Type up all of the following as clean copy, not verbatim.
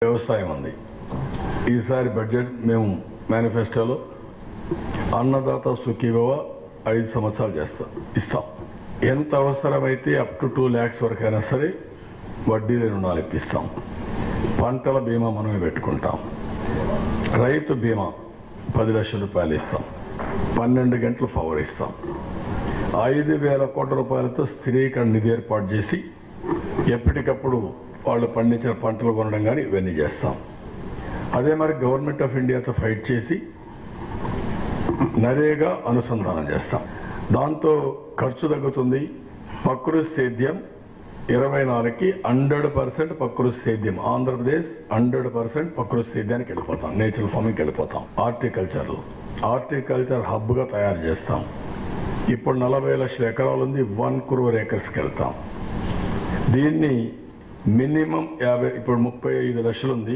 వ్యవసాయం ఉంది. ఈసారి బడ్జెట్ మేము మేనిఫెస్టోలో అన్నదాత సుఖీభవ 5 సంవత్సరాలు ఇస్తాం. ఎంత అవసరమైతే అప్ టు 2 lakhs వరకైనా సరే వడ్డీ లేని రుణాలు ఇప్పిస్తాం. పంటల బీమా మనమే పెట్టుకుంటాం. రైతు బీమా 10 లక్షల రూపాయలు ఇస్తాం. 12 గంటలు పవర్ ఇస్తాం. 5,000 కోట్ల రూపాయలతో స్థిరీకరణ నిధి ఏర్పాటు చేసి ఎప్పటికప్పుడు వాళ్ళు పండించిన పంటలు కొనడం కానీ ఇవన్నీ చేస్తాం. అదే మరి గవర్నమెంట్ ఆఫ్ ఇండియాతో ఫైట్ చేసి నరేగా అనుసంధానం చేస్తాం. దాంతో ఖర్చు తగ్గుతుంది. ప్రకృతి సేద్యం 24కి 100% ప్రకృతి సేద్యం. ఆంధ్రప్రదేశ్ 100% ప్రకృతి సేద్యానికి వెళ్ళిపోతాం. నేచురల్ ఫార్మింగ్కి వెళ్ళిపోతాం. హార్టికల్చర్ హబ్గా తయారు చేస్తాం. ఇప్పుడు 40 లక్షల ఎకరాలు ఉంది. 1 crore acresకి వెళ్తాం. దీన్ని మినిమం 50, ఇప్పుడు 35 లక్షలు ఉంది.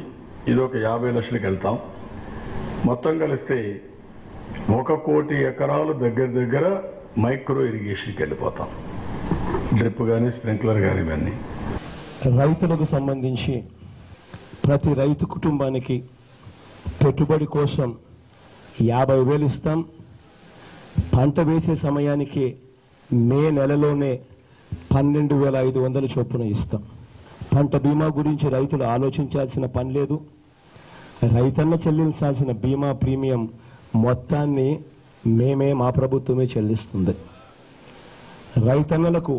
ఇది ఒక 50 లక్షలకు వెళ్తాం. మొత్తం కలిస్తే 1 కోటి ఎకరాలు దగ్గర మైక్రో ఇరిగేషన్కి వెళ్ళిపోతాం. డ్రిప్ కానీ స్ప్రింక్లర్ కానీ ఇవన్నీ. రైతులకు సంబంధించి ప్రతి రైతు కుటుంబానికి పెట్టుబడి కోసం 50,000 ఇస్తాం. పంట వేసే సమయానికి మే నెలలోనే 12,500 చొప్పున ఇస్తాం. పంట బీమా గురించి రైతులు ఆలోచించాల్సిన పని లేదు. రైతన్న చెల్లించాల్సిన బీమా ప్రీమియం మొత్తాన్ని మా ప్రభుత్వమే చెల్లిస్తుంది. రైతన్నలకు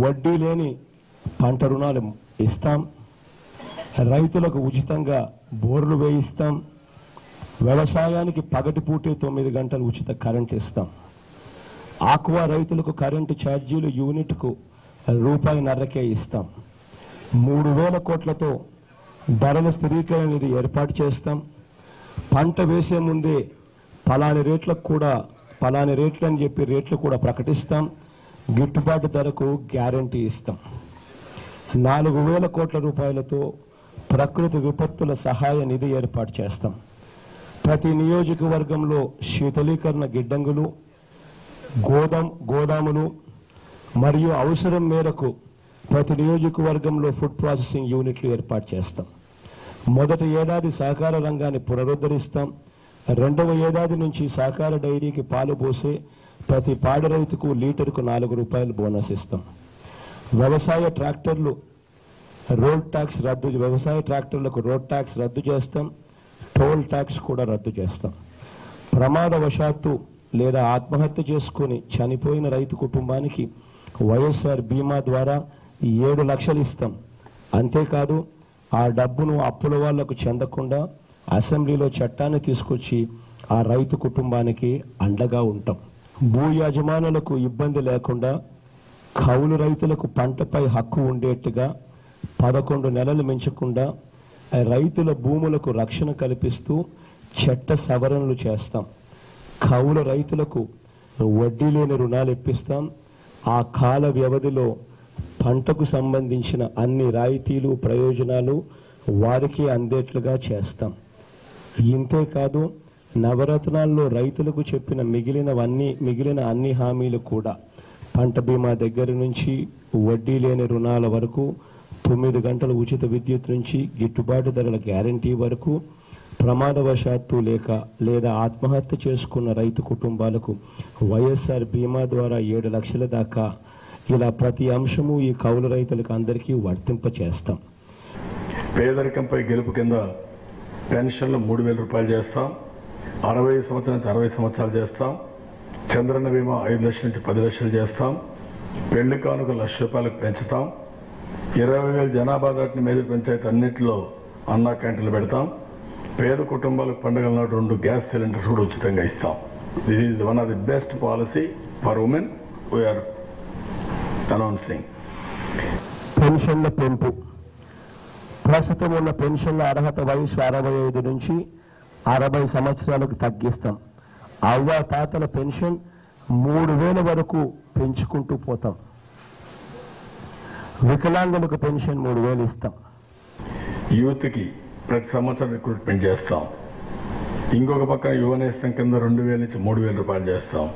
వడ్డీ లేని పంట రుణాలు ఇస్తాం. రైతులకు ఉచితంగా బోర్లు వేయిస్తాం. వ్యవసాయానికి పగటిపూటే 9 గంటలు ఉచిత కరెంటు ఇస్తాం. ఆక్వా రైతులకు కరెంటు ఛార్జీలు యూనిట్కు ₹1.5 ఇస్తాం. 3,000 కోట్లతో ధరల స్థిరీకరణ నిధి ఏర్పాటు చేస్తాం. పంట వేసే ముందే పలాని రేట్లు అని చెప్పి రేట్లు కూడా ప్రకటిస్తాం. గిట్టుబాటు ధరకు గ్యారంటీ ఇస్తాం. 4,000 కోట్ల రూపాయలతో ప్రకృతి విపత్తుల సహాయ నిధి ఏర్పాటు చేస్తాం. ప్రతి నియోజకవర్గంలో శీతలీకరణ గిడ్డంగులు, గోదాములు మరియు అవసరం మేరకు ప్రతి నియోజకవర్గంలో ఫుడ్ ప్రాసెసింగ్ యూనిట్లు ఏర్పాటు చేస్తాం. మొదటి ఏడాది సహకార రంగాన్ని పునరుద్ధరిస్తాం. 2వ ఏడాది నుంచి సహకార డైరీకి పాలు పోసే ప్రతి పాడి రైతుకు లీటర్కు ₹4 బోనస్ ఇస్తాం. వ్యవసాయ ట్రాక్టర్లకు రోడ్ ట్యాక్స్ రద్దు చేస్తాం. టోల్ ట్యాక్స్ కూడా రద్దు చేస్తాం. ప్రమాదవశాత్తు లేదా ఆత్మహత్య చేసుకుని చనిపోయిన రైతు కుటుంబానికి వైఎస్ఆర్ బీమా ద్వారా 7 లక్షలు ఇస్తాం. అంతేకాదు ఆ డబ్బును అప్పుల వాళ్లకు చెందకుండా అసెంబ్లీలో చట్టాన్ని తీసుకొచ్చి ఆ రైతు కుటుంబానికి అండగా ఉంటాం. భూ యజమానులకు ఇబ్బంది లేకుండా కౌలు రైతులకు పంటపై హక్కు ఉండేట్టుగా 11 నెలలు మించకుండా రైతుల భూములకు రక్షణ కల్పిస్తూ చట్ట సవరణలు చేస్తాం. కౌలు రైతులకు వడ్డీ లేని రుణాలు ఇప్పిస్తాం. ఆ కాల వ్యవధిలో పంటకు సంబంధించిన అన్ని రాయితీలు ప్రయోజనాలు వారికి అందేట్లుగా చేస్తాం. ఇంతేకాదు నవరత్నాల్లో రైతులకు చెప్పిన మిగిలిన అన్ని హామీలు కూడా పంట బీమా దగ్గర నుంచి వడ్డీ లేని రుణాల వరకు, 9 గంటల ఉచిత విద్యుత్ నుంచి గిట్టుబాటు ధరల గ్యారంటీ వరకు, ప్రమాదవశాత్తు లేదా ఆత్మహత్య చేసుకున్న రైతు కుటుంబాలకు వైఎస్ఆర్ బీమా ద్వారా 7 లక్షల దాకా ఇలా ప్రతి అంశము ఈ కౌలు రైతులకు అందరికీ వర్తింప చేస్తాం. పేదరికంపై గెలుపు కింద పెన్షన్లు ₹3,000 చేస్తాం. 60 సంవత్సరాల నుంచి 60 సంవత్సరాలు చేస్తాం. చంద్రన్న బీమా 5 లక్షల నుంచి 10 లక్షలు చేస్తాం. పెళ్లి కానుక ₹1,00,000 పెంచుతాం. 20,000 జనాభా దాటిన మేజర్ పంచాయతీ అన్నింటిలో అన్నా క్యాంటీన్లు పెడతాం. పేద కుటుంబాలకు పండుగల నాడు 2 గ్యాస్ సిలిండర్స్ కూడా ఉచితంగా ఇస్తాం. This is one of the best policy for women we are announcing. పెన్షన్ల పెంపు. ప్రస్తుతం ఉన్న పెన్షన్ల అర్హత వయసు 65 నుంచి 60 సంవత్సరాలకు తగ్గిస్తాం. అవ్వ తాతల పెన్షన్ 3,000 వరకు పెంచుకుంటూ పోతాం. వికలాంగులకు పెన్షన్ 3,000 ఇస్తాం. యూత్కి ప్రతి సంవత్సరం రిక్రూట్మెంట్ చేస్తాం. ఇంకొక పక్కన యువనేస్తం కింద 2,000 నుంచి ₹3,000 చేస్తాం.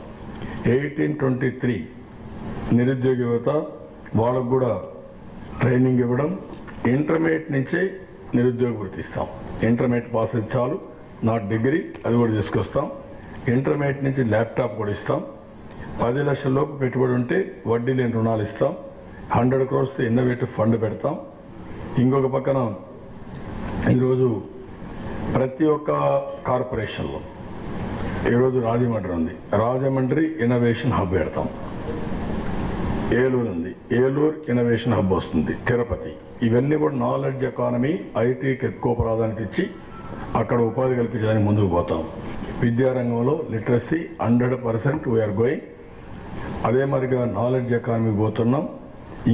18-23 నిరుద్యోగ యువత వాళ్ళకు కూడా ట్రైనింగ్ ఇవ్వడం. ఇంటర్మీడియట్ నుంచే నిరుద్యోగ వృత్తి ఇస్తాం. ఇంటర్మీడియట్ పాస్ అయితే చాలు, నాట్ డిగ్రీ, అది కూడా తీసుకొస్తాం. ఇంటర్మీడియట్ నుంచి ల్యాప్టాప్ కూడా ఇస్తాం. 10 లక్షల లోపు పెట్టుబడి ఉంటే వడ్డీ లేని రుణాలు ఇస్తాం. 100 crores ఇన్నోవేటివ్ ఫండ్ పెడతాం. ఇంకొక పక్కన ఈరోజు ప్రతి ఒక్క కార్పొరేషన్లో ఈరోజు రాజమండ్రి ఉంది, రాజమండ్రి ఇన్నోవేషన్ హబ్ పెడతాం. ఏలూరు ఉంది, ఏలూరు ఇన్నోవేషన్ హబ్ వస్తుంది. తిరుపతి, ఇవన్నీ కూడా నాలెడ్జ్ ఎకానమీ, ఐటీకి ఎక్కువ ప్రాధాన్యత ఇచ్చి అక్కడ ఉపాధి కల్పించడానికి ముందుకు పోతాం. విద్యారంగంలో లిటరసీ 100% వీఆర్ గోయింగ్. అదే మరిగా నాలెడ్జ్ ఎకానమీ పోతున్నాం.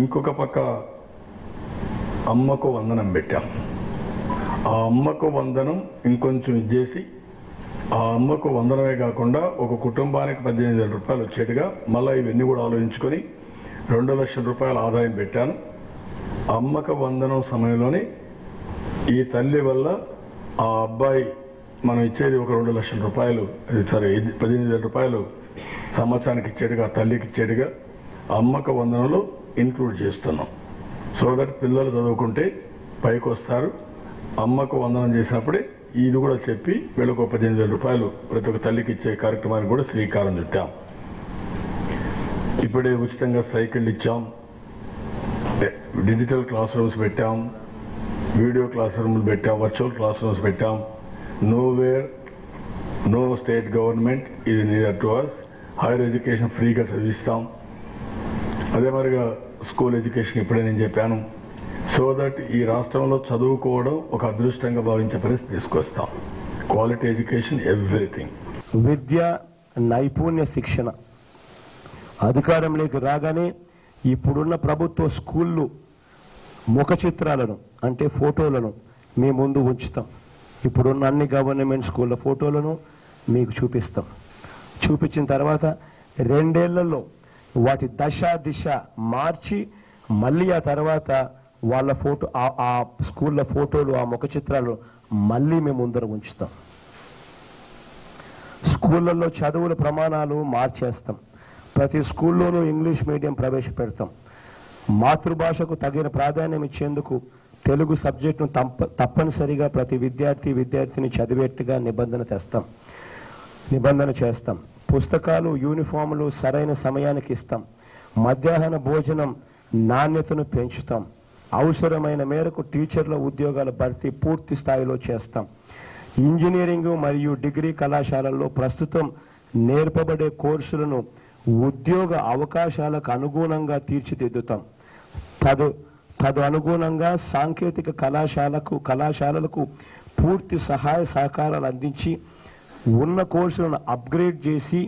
ఇంకొక పక్క అమ్మకు వందనం పెట్టాం. ఆ అమ్మకు వందనం ఇంకొంచెం ఇచ్చేసి, ఆ అమ్మకు వందనమే కాకుండా ఒక కుటుంబానికి 18,000 రూపాయలు వచ్చేట్టుగా మళ్ళీ ఇవన్నీ కూడా ఆలోచించుకొని 2 లక్షల రూపాయల ఆదాయం పెట్టాను. అమ్మక వందనం సమయంలోనే ఈ తల్లి వల్ల ఆ అబ్బాయి మనం ఇచ్చేది ఒక 2 లక్షల రూపాయలు, సరే 18,000 రూపాయలు సంవత్సరానికి ఇచ్చేట్టుగా, తల్లికి ఇచ్చేట్టుగా అమ్మక వందనంలో ఇంక్లూడ్ చేస్తున్నాం. సో దట్ పిల్లలు చదువుకుంటే పైకి వస్తారు. అమ్మకు వందనం చేసినప్పుడే ఇది కూడా చెప్పి వీళ్ళకు 18,000 రూపాయలు ప్రతి ఒక్క తల్లికి ఇచ్చే కార్యక్రమానికి కూడా శ్రీకారం చుట్టాం. ఇప్పుడే ఉచితంగా సైకిళ్ళు ఇచ్చాం, డిజిటల్ క్లాస్ రూమ్స్ పెట్టాం, వీడియో క్లాస్ రూమ్లు పెట్టాం, వర్చువల్ క్లాస్ రూమ్స్ పెట్టాం. నోవేర్ నో స్టేట్ గవర్నమెంట్ ఇది near to us. Higher education ఫ్రీగా చదివిస్తాం. అదే మరిగా స్కూల్ ఎడ్యుకేషన్ ఇప్పుడే నేను చెప్పాను. సో దట్ ఈ రాష్ట్రంలో చదువుకోవడం ఒక అదృష్టంగా భావించే పరిస్థితి తీసుకొస్తాం. Quality education everything. విద్య, నైపుణ్య శిక్షణ అధికారంలోకి రాగానే ఇప్పుడున్న ప్రభుత్వ స్కూళ్ళు ముఖ చిత్రాలను అంటే ఫోటోలను మీ ముందు ఉంచుతాం. ఇప్పుడున్న అన్ని గవర్నమెంట్ స్కూళ్ళ ఫోటోలను మీకు చూపిస్తాం. చూపించిన తర్వాత 2 ఏళ్లలో వాటి దశ దిశ మార్చి మళ్ళీ ఆ తర్వాత వాళ్ళ ఫోటో, ఆ స్కూళ్ళ ఫోటోలు, ఆ ముఖ చిత్రాలు మళ్ళీ మేము ముందర ఉంచుతాం. స్కూళ్ళల్లో చదువుల ప్రమాణాలు మార్చేస్తాం. ప్రతి స్కూల్లోనూ ఇంగ్లీష్ మీడియం ప్రవేశపెడతాం. మాతృభాషకు తగిన ప్రాధాన్యం ఇచ్చేందుకు తెలుగు సబ్జెక్టును తప్పనిసరిగా ప్రతి విద్యార్థిని చదివేట్టుగా నిబంధన చేస్తాం. పుస్తకాలు, యూనిఫాములు సరైన సమయానికి ఇస్తాం. మధ్యాహ్న భోజనం నాణ్యతను పెంచుతాం. అవసరమైన మేరకు టీచర్ల ఉద్యోగాల భర్తీ పూర్తి స్థాయిలో చేస్తాం. ఇంజనీరింగ్ మరియు డిగ్రీ కళాశాలల్లో ప్రస్తుతం నేర్పబడే కోర్సులను ఉద్యోగ అవకాశాలకు అనుగుణంగా తీర్చిదిద్దుతాం. తదు అనుగుణంగా సాంకేతిక కళాశాలలకు పూర్తి సహాయ సహకారాలు అందించి ఉన్న కోర్సులను అప్గ్రేడ్ చేసి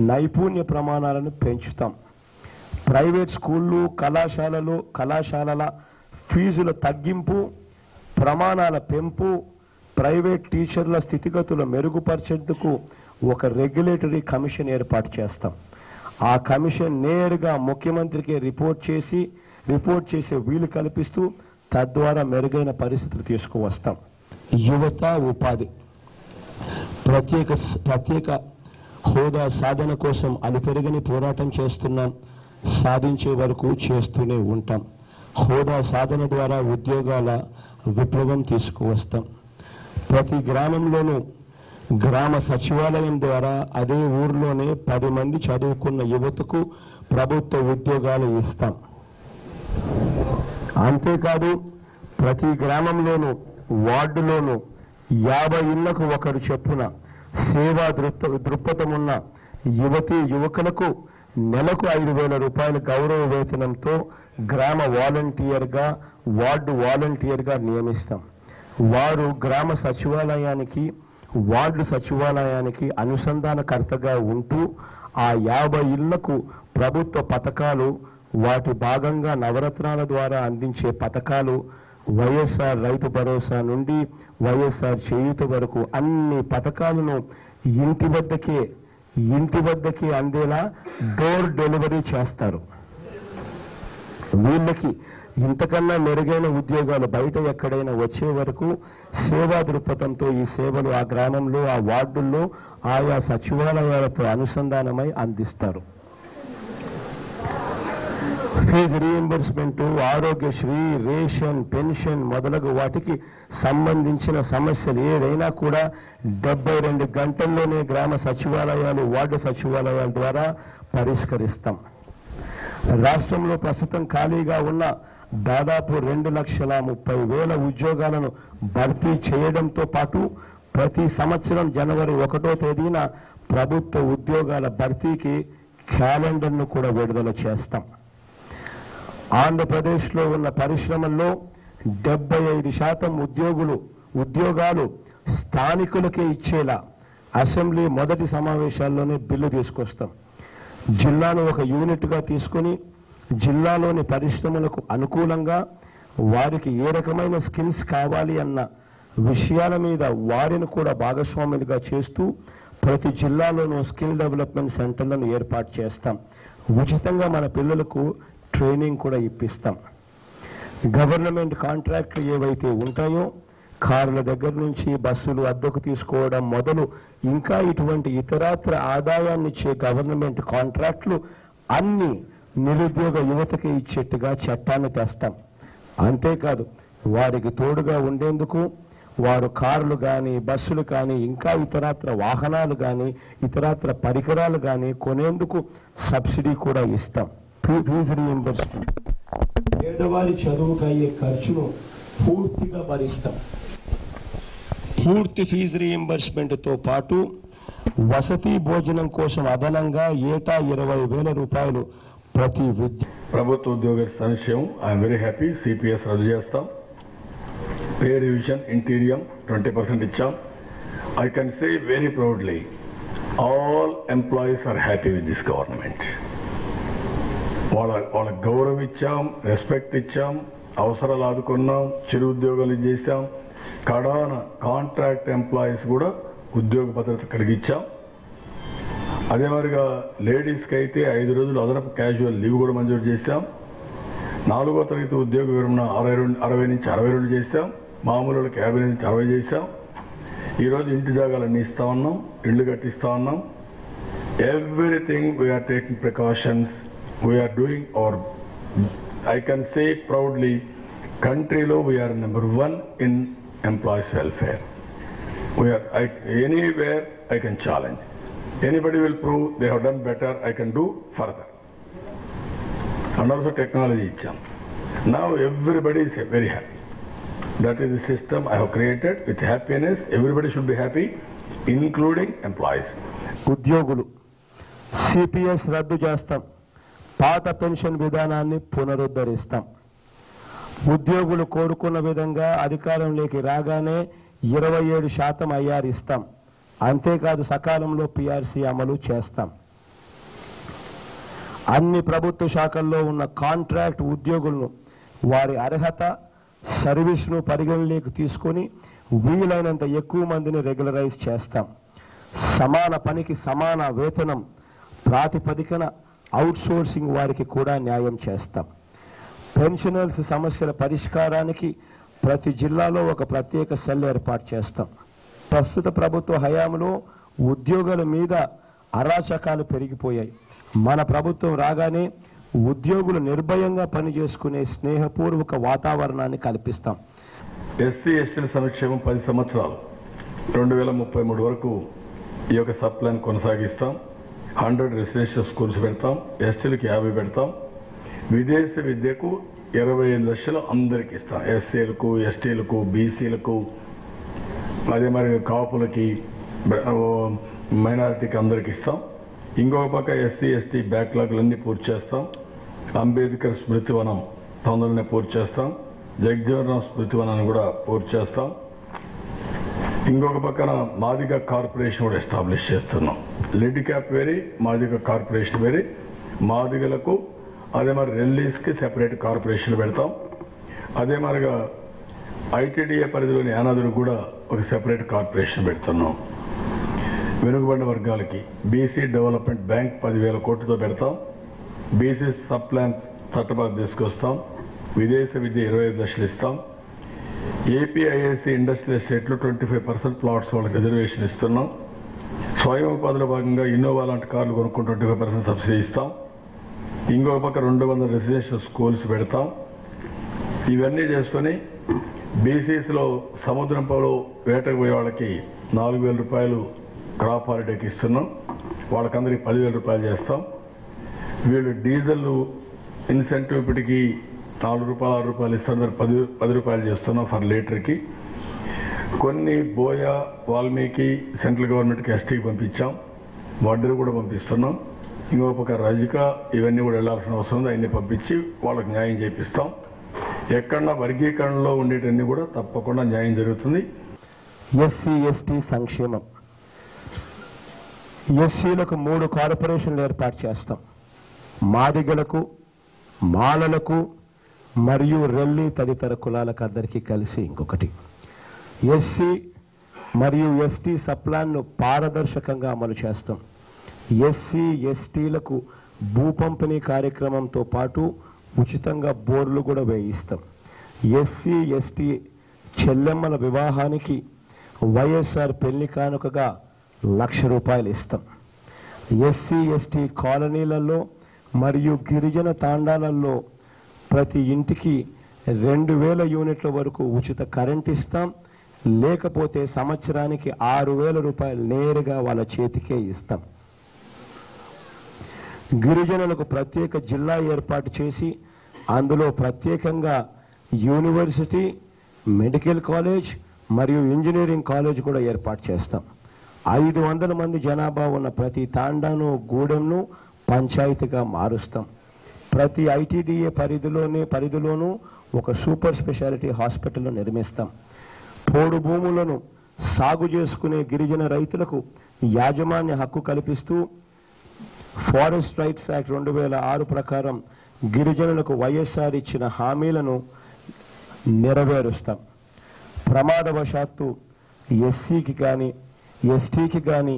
నైపుణ్య ప్రమాణాలను పెంచుతాం. ప్రైవేట్ స్కూళ్ళు, కళాశాలల ఫీజుల తగ్గింపు, ప్రమాణాల పెంపు, ప్రైవేట్ టీచర్ల స్థితిగతులు మెరుగుపరిచేందుకు ఒక రెగ్యులేటరీ కమిషన్ ఏర్పాటు చేస్తాం. ఆ కమిషన్ నేరుగా ముఖ్యమంత్రికి రిపోర్ట్ చేసే వీలు కల్పిస్తూ తద్వారా మెరుగైన పరిస్థితులు తీసుకువస్తాం. యువత ఉపాధి, ప్రత్యేక హోదా సాధన కోసం అలుపెరగని పోరాటం చేస్తున్నాం. సాధించే వరకు చేస్తూనే ఉంటాం. హోదా సాధన ద్వారా ఉద్యోగాల విప్లవం తీసుకువస్తాం. ప్రతి గ్రామంలోనూ గ్రామ సచివాలయం ద్వారా అదే ఊర్లోనే 10 మంది చదువుకున్న యువతకు ప్రభుత్వ ఉద్యోగాలు ఇస్తాం. అంతేకాదు ప్రతి గ్రామంలోనూ వార్డులోనూ 50 ఇళ్లకు ఒకరు చొప్పున సేవా దృక్పథమున్న యువకులకు నెలకు 5,000 రూపాయల గౌరవ వేతనంతో గ్రామ వాలంటీర్గా, వార్డు వాలంటీర్గా నియమిస్తాం. వారు గ్రామ సచివాలయానికి, వార్డు సచివాలయానికి అనుసంధానకర్తగా ఉంటూ ఆ 50 ఇళ్లకు ప్రభుత్వ పథకాలు, వాటి భాగంగా నవరత్నాల ద్వారా అందించే పథకాలు, వైఎస్ఆర్ రైతు భరోసా నుండి వైఎస్ఆర్ చేయూత వరకు అన్ని పథకాలను ఇంటి వద్దకే అందేలా డోర్ డెలివరీ చేస్తారు. వీళ్ళకి ఇంతకన్నా మెరుగైన ఉద్యోగాలు బయట ఎక్కడైనా వచ్చే వరకు సేవా దృక్పథంతో ఈ సేవలు ఆ గ్రామంలో, ఆ వార్డుల్లో ఆయా సచివాలయాలతో అనుసంధానమై అందిస్తారు. Fees reimbursement, Aarogyasri, ration, pension మొదలగు వాటికి సంబంధించిన సమస్యలు ఏదైనా కూడా 72 గంటల్లోనే గ్రామ సచివాలయాలు, వార్డు సచివాలయాల ద్వారా పరిష్కరిస్తాం. రాష్ట్రంలో ప్రస్తుతం ఖాళీగా ఉన్న దాదాపు 2,30,000 ఉద్యోగాలను భర్తీ చేయడంతో పాటు ప్రతి సంవత్సరం జనవరి 1వ తేదీన ప్రభుత్వ ఉద్యోగాల భర్తీకి క్యాలెండర్ను కూడా విడుదల చేస్తాం. ఆంధ్రప్రదేశ్లో ఉన్న పరిశ్రమల్లో 75% ఉద్యోగాలు స్థానికులకే ఇచ్చేలా అసెంబ్లీ మొదటి సమావేశాల్లోనే బిల్లు తీసుకొస్తాం. జిల్లాను ఒక యూనిట్గా తీసుకుని జిల్లాలోని పరిశ్రమలకు అనుకూలంగా వారికి ఏ రకమైన స్కిల్స్ కావాలి అన్న విషయాల మీద వారిని కూడా భాగస్వాములుగా చేస్తూ ప్రతి జిల్లాలోనూ స్కిల్ డెవలప్మెంట్ సెంటర్లను ఏర్పాటు చేస్తాం. ఉచితంగా మన పిల్లలకు ట్రైనింగ్ కూడా ఇప్పిస్తాం. గవర్నమెంట్ కాంట్రాక్ట్లు ఏవైతే ఉంటాయో కార్ల దగ్గర నుంచి బస్సులు అద్దెకు తీసుకోవడం మొదలు ఇంకా ఇటువంటి ఇతరత్ర ఆదాయాన్నిచ్చే గవర్నమెంట్ కాంట్రాక్ట్లు అన్ని నిరుద్యోగ యువతకి ఇచ్చేట్టుగా చట్టాన్ని తెస్తాం. అంతేకాదు వారికి తోడుగా ఉండేందుకు వారు కార్లు కానీ బస్సులు కానీ ఇంకా ఇతరత్ర వాహనాలు కానీ ఇతరత్ర పరికరాలు కానీ కొనేందుకు సబ్సిడీ కూడా ఇస్తాం. ఫీజు రీయింబర్స్మెంట్, పేదవారి చదువుకు అయ్యే ఖర్చును పూర్తిగా భరిస్తాం. పూర్తి ఫీజు రీయింబర్స్మెంట్తో పాటు వసతి భోజనం కోసం అదనంగా ఏటా 20,000 రూపాయలు ప్రతి ప్రభుత్వ ఉద్యోగ సంక్షేమం. I'm very happy. సిపిఎస్ రద్దు చేస్తాం. పే రివిజన్ ఇంటీరియం 20% ఇచ్చాం. I can say very proudly all employees are happy with this government. వాళ్ళ గౌరవం ఇచ్చాం, రెస్పెక్ట్ ఇచ్చాం, అవసరాలు ఆదుకున్నాం, చిరు ఉద్యోగాలు చేశాం. కడాన కాంట్రాక్ట్ ఎంప్లాయీస్ కూడా ఉద్యోగ భద్రత కలిగించాం. అదే మరిగా లేడీస్కి అయితే 5 రోజులు అదనపు క్యాజువల్ లీవ్ కూడా మంజూరు చేశాం. 4వ తరగతి ఉద్యోగ విరమణ 60 నుంచి 62 చేశాం. మామూలు 50 నుంచి 60 చేశాం. ఈరోజు ఇంటి జాగాలన్నీ ఇస్తా ఉన్నాం, ఇళ్లు కట్టిస్తా ఉన్నాం. Everything we are taking precautions, we are doing our, I can say proudly, కంట్రీలో we are number 1 in employees welfare. We are anywhere I can challenge. Anybody will prove they have done better, I can do further. And also technology icham. Now everybody is very happy. That is the system I have created with happiness. Everybody should be happy, including employees. ఉద్యోగులు CPS రద్దు చేస్తాం. పాత pension విధానాన్ని పునరుద్ధరిస్తాం. ఉద్యోగులు కోరుకున్న విధంగా అధికారంలోకి రాగానే 27% ఐఆర్ ఇస్తాం. అంతేకాదు సకాలంలో పిఆర్సీ అమలు చేస్తాం. అన్ని ప్రభుత్వ శాఖల్లో ఉన్న కాంట్రాక్ట్ ఉద్యోగులను వారి అర్హత, సర్వీస్ను పరిగణలోకి తీసుకొని వీలైనంత ఎక్కువ మందిని రెగ్యులరైజ్ చేస్తాం. సమాన పనికి సమాన వేతనం ప్రాతిపదికన అవుట్సోర్సింగ్ వారికి కూడా న్యాయం చేస్తాం. పెన్షనర్స్ సమస్యల పరిష్కారానికి ప్రతి జిల్లాలో ఒక ప్రత్యేక సెల్ ఏర్పాటు చేస్తాం. ప్రస్తుత ప్రభుత్వ హయాంలో ఉద్యోగుల మీద అరాచకాలు పెరిగిపోయాయి. మన ప్రభుత్వం రాగానే ఉద్యోగులు నిర్భయంగా పనిచేసుకునే స్నేహపూర్వక వాతావరణాన్ని కల్పిస్తాం. ఎస్సీ ఎస్టీల సంక్షేమం 10 సంవత్సరాలు 2033 వరకు ఈ యొక్క సబ్ ప్లాన్ కొనసాగిస్తాం. 100 రెసిడెన్షియల్ స్కూల్స్ పెడతాం. ఎస్టీలకు 50 పెడతాం. విదేశీ విద్యకు 25 లక్షలు అందరికి ఇస్తాం. ఎస్సీలకు, ఎస్టీలకు, బీసీలకు, అదే మరి కాపులకి, మైనారిటీకి అందరికి ఇస్తాం. ఇంకొక పక్క ఎస్సీ ఎస్టీ బ్యాక్లాగ్లన్నీ పూర్తి చేస్తాం. అంబేద్కర్ స్మృతివనం తొందరనే పూర్తి చేస్తాం. జగజ్జీవనరాం స్మృతివనాన్ని కూడా పూర్తి చేస్తాం. ఇంకొక పక్కన మాదిగ కార్పొరేషన్ కూడా ఎస్టాబ్లిష్ చేస్తున్నాం. లిడ్ క్యాప్ వేరే, మాదిగ కార్పొరేషన్ వేరే. మాదిగలకు అదే మరి రెల్లీస్కి సెపరేట్ కార్పొరేషన్లు పెడతాం. అదే మరిగా ఐటీడీఏ పరిధిలోని యానాదులకు కూడా ఒక సెపరేట్ కార్పొరేషన్ పెడుతున్నాం. వెనుకబడిన వర్గాలకి బీసీ డెవలప్మెంట్ బ్యాంక్ 10,000 కోట్లతో పెడతాం. బీసీ సబ్ ప్లాన్ చట్టబద్ధ తీసుకొస్తాం. విదేశ విద్య 25 లక్షలు ఇస్తాం. ఏపీఐఐసి ఇండస్ట్రియల్ ఎస్టేట్లో 25% ప్లాట్స్ వాళ్ళకి రిజర్వేషన్ ఇస్తున్నాం. స్వయం ఉపాధిలో భాగంగా ఇన్నోవా లాంటి కార్లు కొనుక్కుంటూ 25% సబ్సిడీ ఇస్తాం. ఇంకో పక్క 200 రెసిడెన్షియల్ స్కూల్స్ పెడతాం. ఇవన్నీ చేసుకొని బీసీస్లో సముద్రంలో వేటకు పోయే వాళ్ళకి 4,000 రూపాయలు క్రాప్ హాలిడేకి ఇస్తున్నాం. వాళ్ళకందరికి 10,000 రూపాయలు చేస్తాం. వీళ్ళు డీజిల్ ఇన్సెంటివ్ ఇప్పటికి 4 రూపాయలు 6 రూపాయలు ఇస్తున్నారు, 10 రూపాయలు చేస్తున్నాం ఫర్ లీటర్కి. కొన్ని బోయా వాల్మీకి సెంట్రల్ గవర్నమెంట్కి ఎస్టీకి పంపించాం, వడ్డీలు కూడా పంపిస్తున్నాం. ఇంకో పక్క రజిక ఇవన్నీ కూడా వెళ్లాల్సిన అవసరం ఉంది, అవన్నీ పంపించి వాళ్ళకి న్యాయం చేపిస్తాం. ఎక్కడన్నా వర్గీకరణలో ఉండేటన్ని కూడా తప్పకుండా న్యాయం జరుగుతుంది. ఎస్సీ ఎస్టీ సంక్షేమం, ఎస్సీలకు 3 కార్పొరేషన్లు ఏర్పాటు చేస్తాం. మాదిగలకు, మాలలకు మరియు రెల్లి తదితర కులాలకు అందరికీ కలిసి ఇంకొకటి. ఎస్సీ మరియు ఎస్టీ సప్లాన్ను పారదర్శకంగా అమలు చేస్తాం. ఎస్సీ ఎస్టీలకు భూ పంపిణీ కార్యక్రమంతో పాటు ఉచితంగా బోర్లు కూడా వేయిస్తాం. ఎస్సీ ఎస్టీ చెల్లెమ్మల వివాహానికి వైఎస్ఆర్ పెళ్లి కానుకగా 1,00,000 రూపాయలు ఇస్తాం. ఎస్సీ ఎస్టీ కాలనీలలో మరియు గిరిజన తాండాలలో ప్రతి ఇంటికి 2,000 యూనిట్ల వరకు ఉచిత కరెంట్ ఇస్తాం. లేకపోతే సంవత్సరానికి 6,000 రూపాయలు నేరుగా వాళ్ళ చేతికే ఇస్తాం. గిరిజనులకు ప్రత్యేక జిల్లా ఏర్పాటు చేసి అందులో ప్రత్యేకంగా యూనివర్సిటీ, మెడికల్ కాలేజ్ మరియు ఇంజనీరింగ్ కాలేజ్ కూడా ఏర్పాటు చేస్తాం. 500 మంది జనాభా ఉన్న ప్రతి తాండాను, గూడెంను పంచాయతీగా మారుస్తాం. ప్రతి ఐటీడీఏ పరిధిలోనూ ఒక సూపర్ స్పెషాలిటీ హాస్పిటల్ నిర్మిస్తాం. పోడు భూములను సాగు చేసుకునే గిరిజన రైతులకు యాజమాన్య హక్కు కల్పిస్తూ ఫారెస్ట్ రైట్స్ యాక్ట్ 2006 ప్రకారం గిరిజనులకు వైఎస్ఆర్ ఇచ్చిన హామీలను నెరవేరుస్తాం. ప్రమాదవశాత్తు ఎస్సీకి కానీ ఎస్టీకి కానీ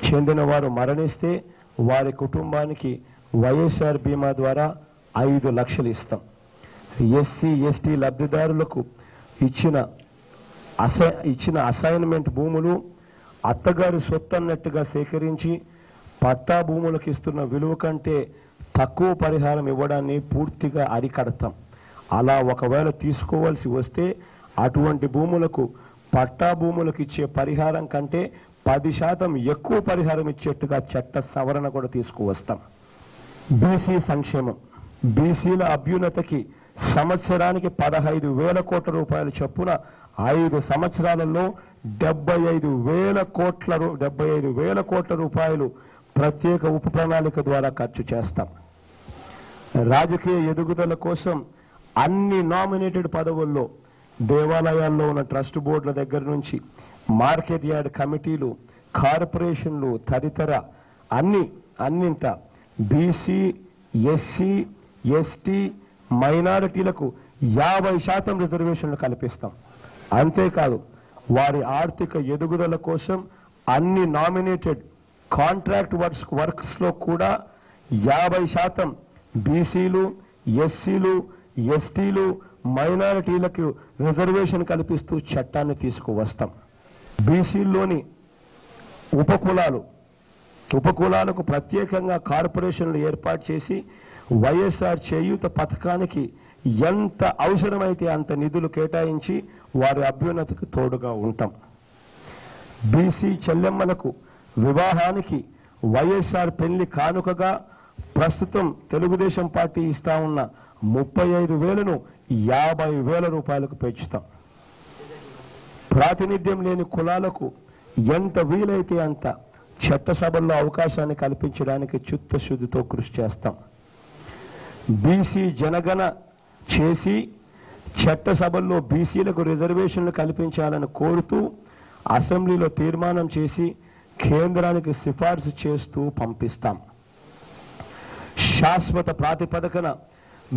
చెందిన వారు మరణిస్తే వారి కుటుంబానికి వైఎస్ఆర్ బీమా ద్వారా 5 లక్షలు ఇస్తాం. ఎస్సీ ఎస్టీ లబ్ధిదారులకు ఇచ్చిన అసైన్మెంట్ భూములు అత్తగారి సొత్తు అన్నట్టుగా సేకరించి పట్టా భూములకు ఇస్తున్న విలువ కంటే తక్కువ పరిహారం ఇవ్వడాన్ని పూర్తిగా అరికడతాం. అలా ఒకవేళ తీసుకోవాల్సి వస్తే అటువంటి భూములకు పట్టా భూములకు ఇచ్చే పరిహారం కంటే 10% ఎక్కువ పరిహారం ఇచ్చేట్టుగా చట్ట సవరణ కూడా తీసుకువస్తాం. బీసీ సంక్షేమం, బీసీల అభ్యున్నతికి సంవత్సరానికి 15,000 కోట్ల రూపాయల చొప్పున 5 సంవత్సరాలలో 75,000 కోట్ల రూపాయలు ప్రత్యేక ఉప ప్రణాళిక ద్వారా ఖర్చు చేస్తాం. రాజకీయ ఎదుగుదల కోసం అన్ని నామినేటెడ్ పదవుల్లో దేవాలయాల్లో ఉన్న ట్రస్ట్ బోర్డుల దగ్గర నుంచి మార్కెట్ యార్డ్ కమిటీలు, కార్పొరేషన్లు తదితర అన్నింట బీసీ, ఎస్సీ, ఎస్టీ, మైనారిటీలకు 50% రిజర్వేషన్లు కల్పిస్తాం. అంతేకాదు వారి ఆర్థిక ఎదుగుదల కోసం అన్ని నామినేటెడ్ కాంట్రాక్ట్ వర్క్స్ లో కూడా 50% బీసీలు, ఎస్సీలు, ఎస్టీలు, మైనారిటీలకు రిజర్వేషన్ కల్పిస్తూ చట్టాన్ని తీసుకువస్తాం. బీసీల్లోని ఉపకులాలకు ప్రత్యేకంగా కార్పొరేషన్లు ఏర్పాటు చేసి వైఎస్ఆర్ చేయూత పథకానికి ఎంత అవసరమైతే అంత నిధులు కేటాయించి వారి అభ్యున్నతికి తోడుగా ఉంటాం. బీసీ చెల్లెమ్మలకు వివాహానికి వైఎస్ఆర్ పెళ్లి కానుకగా ప్రస్తుతం తెలుగుదేశం పార్టీ ఇస్తా ఉన్న 35,000ను 50,000 రూపాయలకు పెంచుతాం. ప్రాతినిధ్యం లేని కులాలకు ఎంత వీలైతే అంత చట్టసభల్లో అవకాశాన్ని కల్పించడానికి చిత్తశుద్ధితో కృషి చేస్తాం. బీసీ జనగణ చేసి చట్టసభల్లో బీసీలకు రిజర్వేషన్లు కల్పించాలని కోరుతూ అసెంబ్లీలో తీర్మానం చేసి కేంద్రానికి సిఫార్సు చేస్తూ పంపిస్తాం. శాశ్వత ప్రాతిపదికన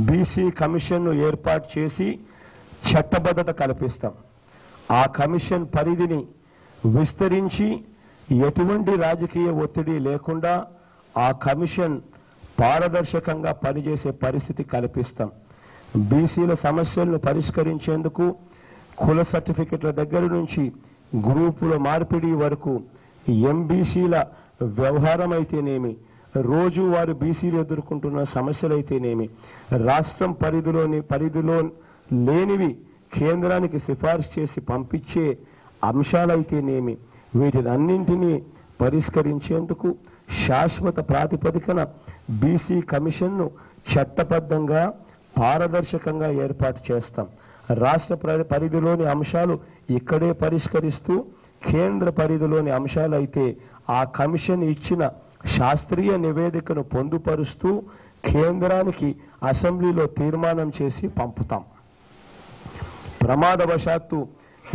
బీసీ కమిషన్ను ఏర్పాటు చేసి చట్టబద్ధత కల్పిస్తాం. ఆ కమిషన్ పరిధిని విస్తరించి ఎటువంటి రాజకీయ ఒత్తిడి లేకుండా ఆ కమిషన్ పారదర్శకంగా పనిచేసే పరిస్థితి కల్పిస్తాం. బీసీల సమస్యలను పరిష్కరించేందుకు కుల సర్టిఫికెట్ల దగ్గర నుంచి గ్రూపుల మార్పిడి వరకు ఎంబీసీల వ్యవహారం అయితేనేమి, రోజు వారు బీసీలు ఎదుర్కొంటున్న సమస్యలైతేనేమి, రాష్ట్రం పరిధిలో లేనివి కేంద్రానికి సిఫార్సు చేసి పంపించే అంశాలైతేనేమి, వీటినన్నింటినీ పరిష్కరించేందుకు శాశ్వత ప్రాతిపదికన బీసీ కమిషన్ను చట్టబద్ధంగా పారదర్శకంగా ఏర్పాటు చేస్తాం. రాష్ట్ర పరిధిలోని అంశాలు ఇక్కడే పరిష్కరిస్తూ కేంద్ర పరిధిలోని అంశాలైతే ఆ కమిషన్ ఇచ్చిన శాస్త్రీయ నివేదికను పొందుపరుస్తూ కేంద్రానికి అసెంబ్లీలో తీర్మానం చేసి పంపుతాం. ప్రమాదవశాత్తు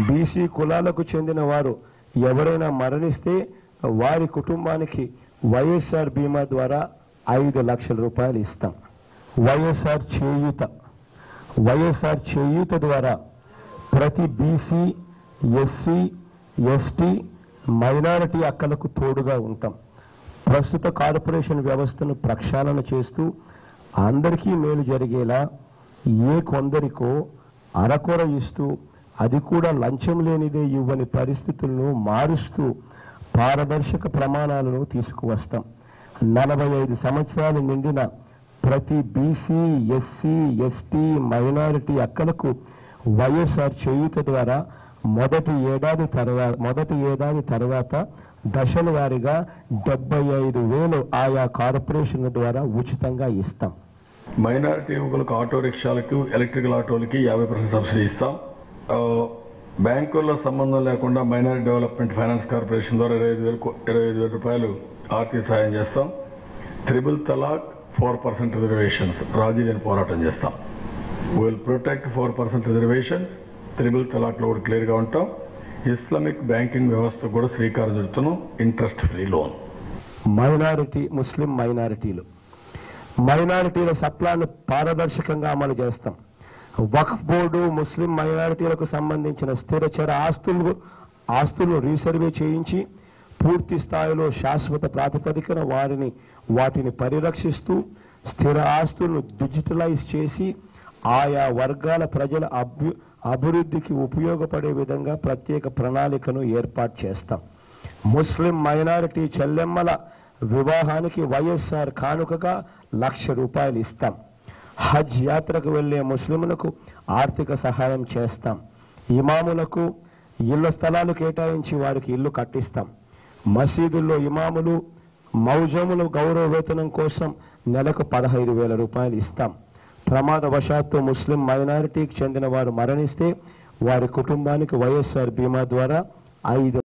బీసీ కులాలకు చెందిన వారు ఎవరైనా మరణిస్తే వారి కుటుంబానికి వైఎస్ఆర్ బీమా ద్వారా 5 లక్షల రూపాయలు ఇస్తాం. వైఎస్ఆర్ చేయూత ద్వారా ప్రతి బీసీ, ఎస్సీ, ఎస్టీ, మైనారిటీ అక్కలకు తోడుగా ఉంటాం. ప్రస్తుత కార్పొరేషన్ వ్యవస్థను ప్రక్షాళన చేస్తూ అందరికీ మేలు జరిగేలా కొందరికో అరకొర ఇస్తూ అది కూడా లంచం లేనిదే ఇవ్వని పరిస్థితులను మారుస్తూ పారదర్శక ప్రమాణాలను తీసుకువస్తాం. 45 సంవత్సరాలు నిండిన ప్రతి బీసీ, ఎస్సీ, ఎస్టీ, మైనారిటీ అక్కలకు వైఎస్ఆర్ చేయూత ద్వారా మొదటి ఏడాది తర్వాత దశల వారీగా 75,000 ఆయా కార్పొరేషన్ల ద్వారా ఉచితంగా ఇస్తాం. మైనారిటీ యువకులకు ఆటో రిక్షాలకు, ఎలక్ట్రికల్ ఆటోలకి 50% సబ్సిడీ ఇస్తాం. బ్యాంకుల్లో సంబంధం లేకుండా మైనారిటీ డెవలప్మెంట్ ఫైనాన్స్ కార్పొరేషన్ ద్వారా 25,000 రూపాయలు ఆర్థిక సహాయం చేస్తాం. ట్రిపుల్ తలాక్, 4% రిజర్వేషన్స్ రాజీలేని పోరాటం చేస్తాం. Will protect 4% reservations. ట్రిపుల్ తలాక్లో కూడా క్లియర్గా ఉంటాం. ఇస్లామిక్ బ్యాంకింగ్ వ్యవస్థ కూడా శ్రీకారం చుడుతున్నాం. Interest free loan. ముస్లిం మైనారిటీల సప్లాను పారదర్శకంగా అమలు చేస్తాం. వక్ఫ్ బోర్డు ముస్లిం మైనారిటీలకు సంబంధించిన స్థిరచర ఆస్తులు రీసర్వే చేయించి పూర్తి స్థాయిలో శాశ్వత ప్రాతిపదికన వాటిని పరిరక్షిస్తూ స్థిర ఆస్తులను డిజిటలైజ్ చేసి ఆయా వర్గాల ప్రజల అభివృద్ధికి ఉపయోగపడే విధంగా ప్రత్యేక ప్రణాళికను ఏర్పాటు చేస్తాం. ముస్లిం మైనారిటీ చెల్లెమ్మల వివాహానికి వైఎస్ఆర్ కానుకగా 1,00,000 రూపాయలు ఇస్తాం. హజ్ యాత్రకు వెళ్లే ముస్లింలకు ఆర్థిక సహాయం చేస్తాం. ఇమాములకు ఇళ్ల స్థలాలు కేటాయించి వారికి ఇల్లు కట్టిస్తాం. మసీదుల్లో ఇమాములు, మౌజముల గౌరవ వేతనం కోసం నెలకు 15,000 రూపాయలు ఇస్తాం. ప్రమాదవశాత్తు ముస్లిం మైనారిటీకి చెందిన వారు మరణిస్తే వారి కుటుంబానికి వైఎస్ఆర్ బీమా ద్వారా 5